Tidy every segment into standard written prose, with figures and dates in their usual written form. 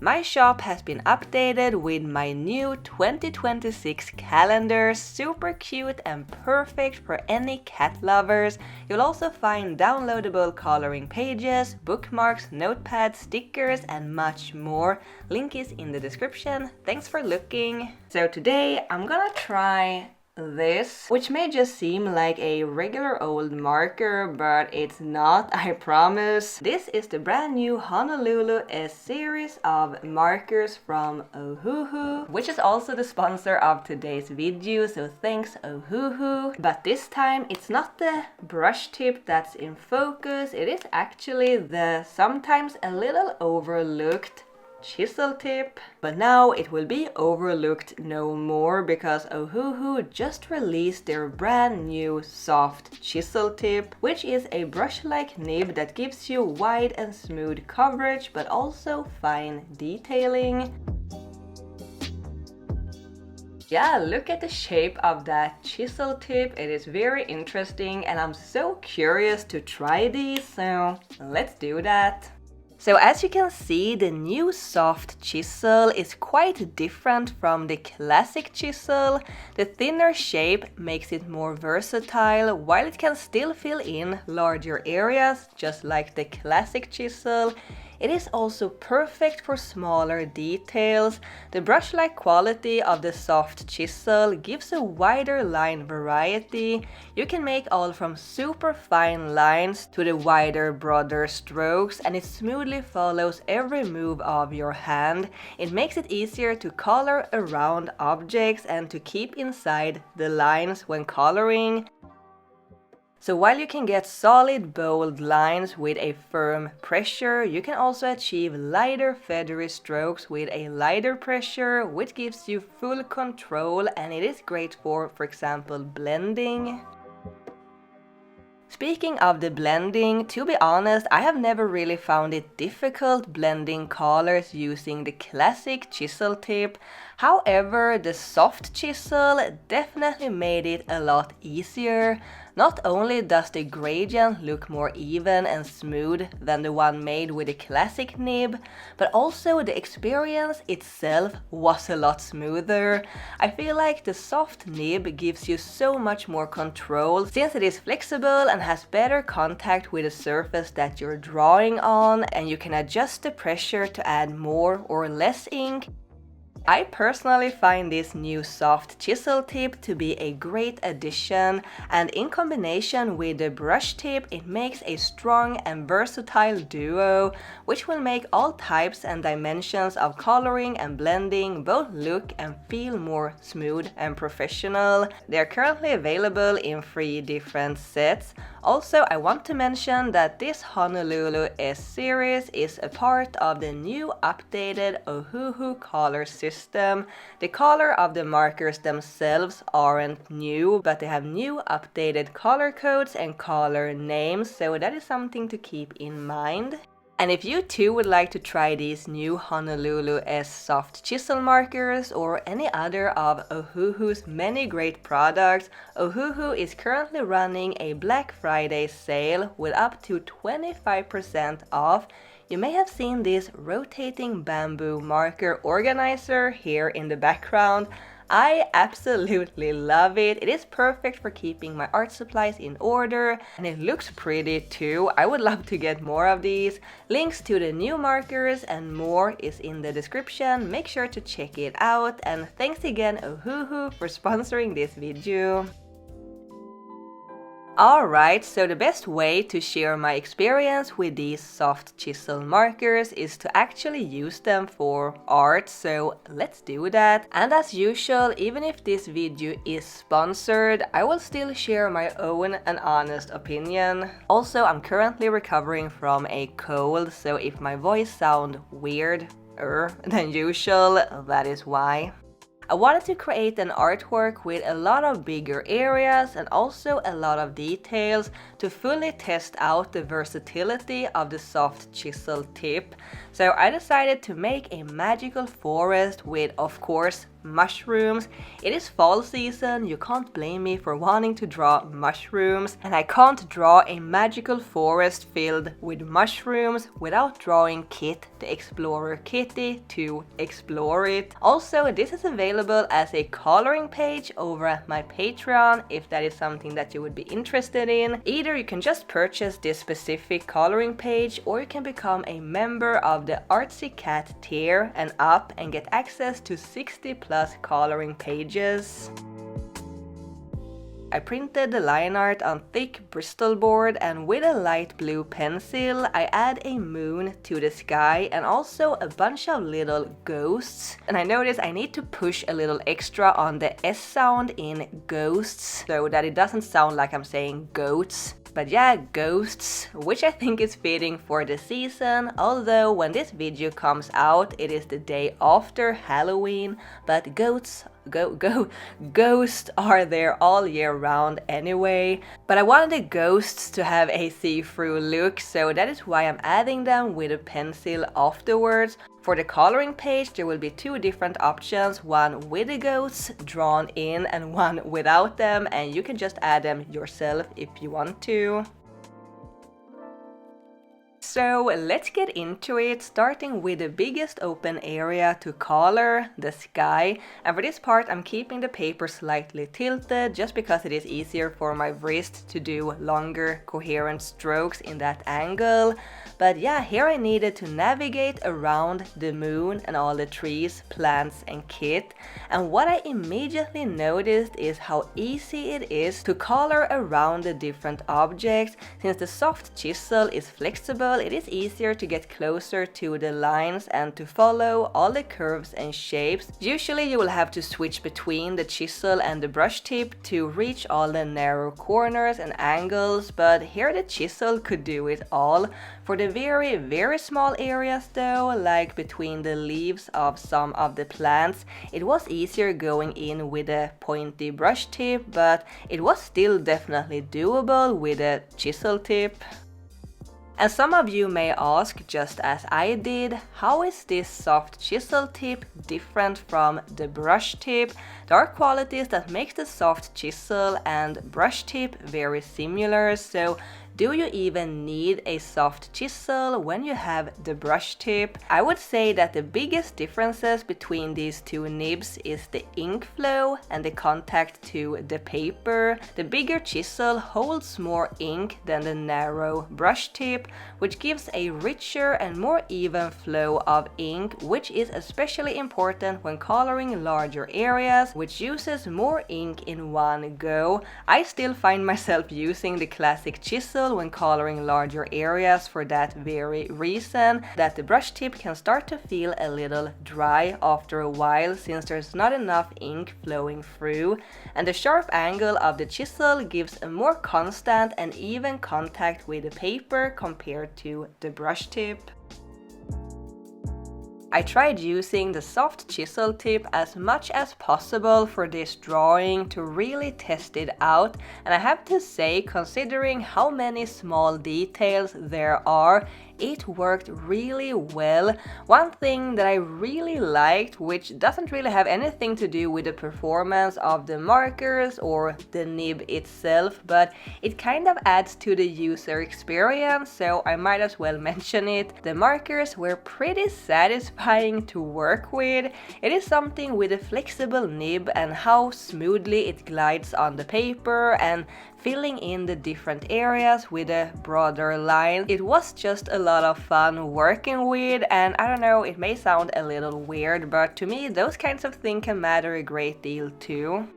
My shop has been updated with my new 2026 calendar, super cute and perfect for any cat lovers. You'll also find downloadable coloring pages, bookmarks, notepads, stickers and much more. Link is in the description. Thanks for looking. So today I'm gonna try this, which may just seem like a regular old marker, but it's not, I promise. This is the brand new Honolulu S series of markers from Ohuhu, which is also the sponsor of today's video, so thanks Ohuhu. But this time it's not the brush tip that's in focus, it is actually the sometimes a little overlooked chisel tip. But now it will be overlooked no more because Ohuhu just released their brand new soft chisel tip, which is a brush-like nib that gives you wide and smooth coverage but also fine detailing. Yeah, look at the shape of that chisel tip. It is very interesting and I'm so curious to try these, so let's do that. So as you can see, the new soft chisel is quite different from the classic chisel. The thinner shape makes it more versatile, while it can still fill in larger areas, just like the classic chisel. It is also perfect for smaller details. The brush-like quality of the soft chisel gives a wider line variety. You can make all from super fine lines to the wider, broader strokes, and it smoothly follows every move of your hand. It makes it easier to color around objects and to keep inside the lines when coloring. So while you can get solid, bold lines with a firm pressure, you can also achieve lighter, feathery strokes with a lighter pressure, which gives you full control, and it is great for example, blending. Speaking of the blending, to be honest, I have never really found it difficult blending colors using the classic chisel tip. However, the soft chisel definitely made it a lot easier. Not only does the gradient look more even and smooth than the one made with the classic nib, but also the experience itself was a lot smoother. I feel like the soft nib gives you so much more control since it is flexible and has better contact with the surface that you're drawing on, and you can adjust the pressure to add more or less ink. I personally find this new soft chisel tip to be a great addition, and in combination with the brush tip it makes a strong and versatile duo, which will make all types and dimensions of coloring and blending both look and feel more smooth and professional. They are currently available in 3 different sets. Also, I want to mention that this Honolulu S series is a part of the new updated Ohuhu color system. The color of the markers themselves aren't new, but they have new updated color codes and color names, so that is something to keep in mind. And if you too would like to try these new Honolulu S soft chisel markers or any other of Ohuhu's many great products, Ohuhu is currently running a Black Friday sale with up to 25% off. You may have seen this rotating bamboo marker organizer here in the background. I absolutely love it. It is perfect for keeping my art supplies in order, and it looks pretty too. I would love to get more of these. Links to the new markers and more is in the description. Make sure to check it out, and thanks again Ohuhu for sponsoring this video. Alright, so the best way to share my experience with these soft chisel markers is to actually use them for art, so let's do that. And as usual, even if this video is sponsored, I will still share my own and honest opinion. Also, I'm currently recovering from a cold, so if my voice sounds weirder than usual, that is why. I wanted to create an artwork with a lot of bigger areas and also a lot of details to fully test out the versatility of the soft chisel tip. So I decided to make a magical forest with, of course, mushrooms. It is fall season, you can't blame me for wanting to draw mushrooms, and I can't draw a magical forest filled with mushrooms without drawing Kit, the explorer kitty, to explore it. Also, this is available as a coloring page over at my Patreon if that is something that you would be interested in. Either you can just purchase this specific coloring page, or you can become a member of the Artsy Cat tier and up and get access to 60+ coloring pages. I printed the line art on thick Bristol board, and with a light blue pencil I add a moon to the sky and also a bunch of little ghosts. And I notice I need to push a little extra on the S sound in ghosts so that it doesn't sound like I'm saying goats. But yeah, ghosts, which I think is fitting for the season, although when this video comes out it is the day after Halloween, but ghosts are there all year round anyway. But I wanted the ghosts to have a see-through look, so that is why I'm adding them with a pencil afterwards. For the coloring page there will be two different options, one with the ghosts drawn in and one without them, and you can just add them yourself if you want to. So let's get into it, starting with the biggest open area to color, the sky. And for this part I'm keeping the paper slightly tilted just because it is easier for my wrist to do longer coherent strokes in that angle. But yeah, here I needed to navigate around the moon and all the trees, plants and Kit. And what I immediately noticed is how easy it is to color around the different objects. Since the soft chisel is flexible, it is easier to get closer to the lines and to follow all the curves and shapes. Usually you will have to switch between the chisel and the brush tip to reach all the narrow corners and angles, but here the chisel could do it all. For the very small areas though, like between the leaves of some of the plants, it was easier going in with a pointy brush tip, but it was still definitely doable with a chisel tip. And some of you may ask, just as I did, how is this soft chisel tip different from the brush tip? There are qualities that make the soft chisel and brush tip very similar, so do you even need a soft chisel when you have the brush tip? I would say that the biggest differences between these two nibs is the ink flow and the contact to the paper. The bigger chisel holds more ink than the narrow brush tip, which gives a richer and more even flow of ink, which is especially important when coloring larger areas, which uses more ink in one go. I still find myself using the classic chisel when coloring larger areas for that very reason, that the brush tip can start to feel a little dry after a while since there's not enough ink flowing through, and the sharp angle of the chisel gives a more constant and even contact with the paper compared to the brush tip. I tried using the soft chisel tip as much as possible for this drawing to really test it out, and I have to say, considering how many small details there are, it worked really well. One thing that I really liked, which doesn't really have anything to do with the performance of the markers or the nib itself, but it kind of adds to the user experience, so I might as well mention it. The markers were pretty satisfying to work with. It is something with a flexible nib and how smoothly it glides on the paper and filling in the different areas with a broader line. It was just a lot of fun working with, and I don't know, it may sound a little weird, but to me those kinds of things can matter a great deal too.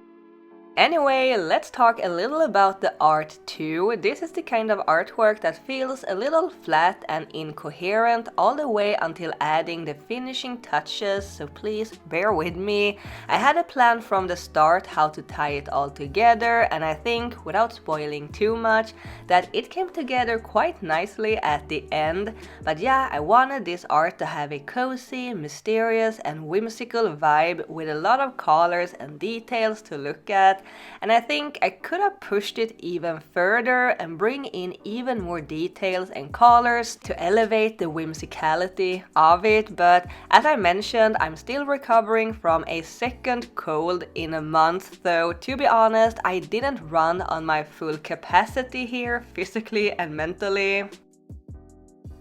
Anyway, let's talk a little about the art too. This is the kind of artwork that feels a little flat and incoherent all the way until adding the finishing touches, so please bear with me. I had a plan from the start how to tie it all together, and I think, without spoiling too much, that it came together quite nicely at the end. But yeah, I wanted this art to have a cozy, mysterious and whimsical vibe with a lot of colors and details to look at. And I think I could have pushed it even further and bring in even more details and colors to elevate the whimsicality of it, but as I mentioned, I'm still recovering from a second cold in a month, though to be honest, I didn't run on my full capacity here, physically and mentally.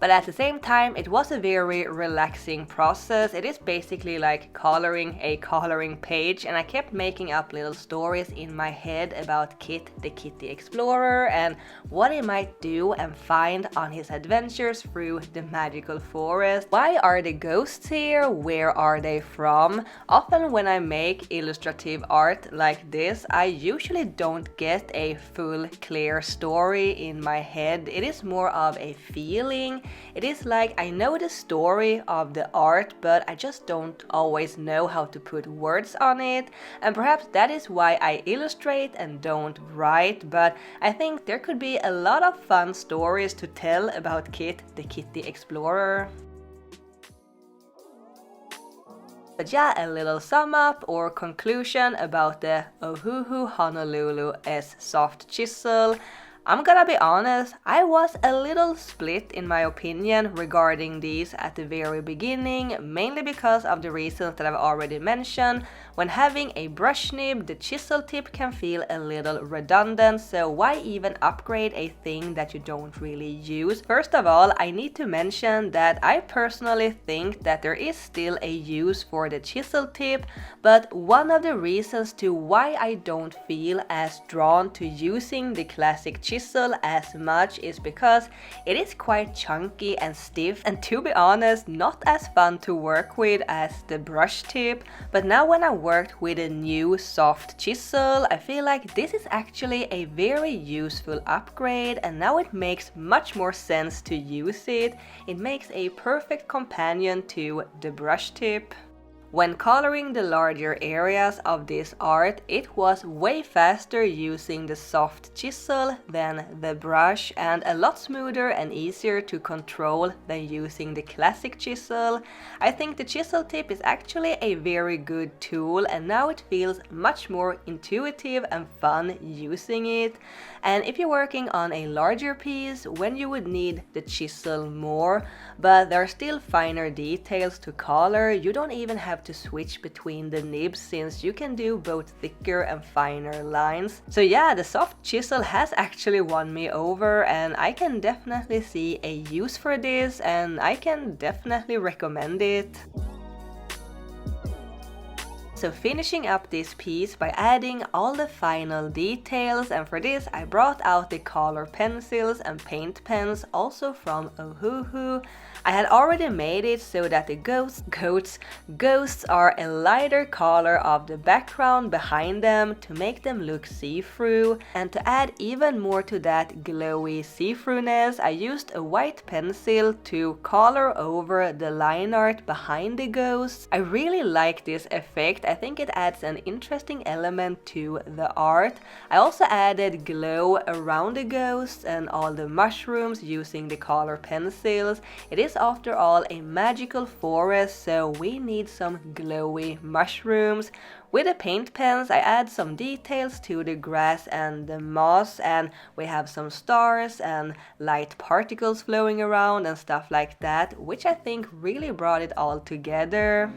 But at the same time, it was a very relaxing process. It is basically like coloring a coloring page, and I kept making up little stories in my head about Kit the Kitty Explorer and what he might do and find on his adventures through the magical forest. Why are the ghosts here? Where are they from? Often when I make illustrative art like this, I usually don't get a full clear story in my head. It is more of a feeling. It is like I know the story of the art, but I just don't always know how to put words on it, and perhaps that is why I illustrate and don't write, but I think there could be a lot of fun stories to tell about Kit the Kitty Explorer. But yeah, a little sum up or conclusion about the Ohuhu Honolulu S soft chisel. I'm gonna be honest, I was a little split in my opinion regarding these at the very beginning, mainly because of the reasons that I've already mentioned. When having a brush nib, the chisel tip can feel a little redundant, so why even upgrade a thing that you don't really use? First of all, I need to mention that I personally think that there is still a use for the chisel tip, but one of the reasons to why I don't feel as drawn to using the classic chisel as much is because it is quite chunky and stiff, and to be honest, not as fun to work with as the brush tip. But now when I worked with a new soft chisel, I feel like this is actually a very useful upgrade, and now it makes much more sense to use it. It makes a perfect companion to the brush tip. When coloring the larger areas of this art, it was way faster using the soft chisel than the brush, and a lot smoother and easier to control than using the classic chisel. I think the chisel tip is actually a very good tool, and now it feels much more intuitive and fun using it. And if you're working on a larger piece, when you would need the chisel more, but there are still finer details to color, you don't even have to switch between the nibs since you can do both thicker and finer lines. So yeah, the soft chisel has actually won me over, and I can definitely see a use for this, and I can definitely recommend it. So finishing up this piece by adding all the final details, and for this I brought out the color pencils and paint pens, also from Ohuhu. I had already made it so that the ghosts are a lighter color of the background behind them to make them look see-through, and to add even more to that glowy see-throughness, I used a white pencil to color over the line art behind the ghosts. I really like this effect. I think it adds an interesting element to the art. I also added glow around the ghosts and all the mushrooms using the color pencils. It is after all a magical forest, so we need some glowy mushrooms. With the paint pens, I add some details to the grass and the moss, and we have some stars and light particles flowing around and stuff like that, which I think really brought it all together.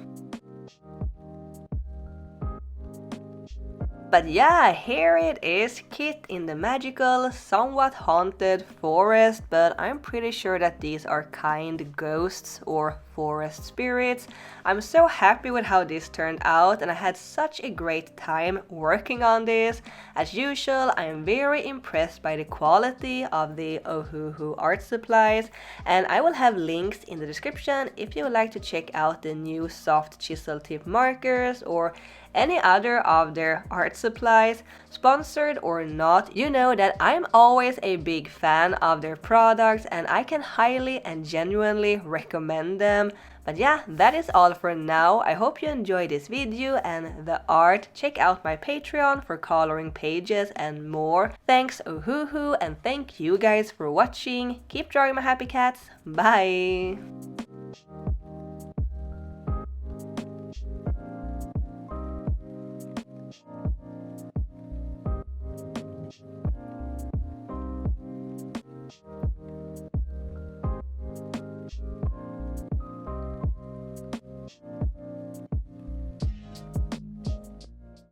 But yeah, here it is, Kit in the magical, somewhat haunted forest, but I'm pretty sure that these are kind ghosts or forest spirits. I'm so happy with how this turned out, and I had such a great time working on this. As usual, I am very impressed by the quality of the Ohuhu art supplies, and I will have links in the description if you would like to check out the new soft chisel tip markers or any other of their art supplies, sponsored or not. You know that I'm always a big fan of their products and I can highly and genuinely recommend them. But yeah, that is all for now. I hope you enjoyed this video and the art. Check out my Patreon for coloring pages and more. Thanks Ohuhu, and thank you guys for watching. Keep drawing my happy cats. Bye!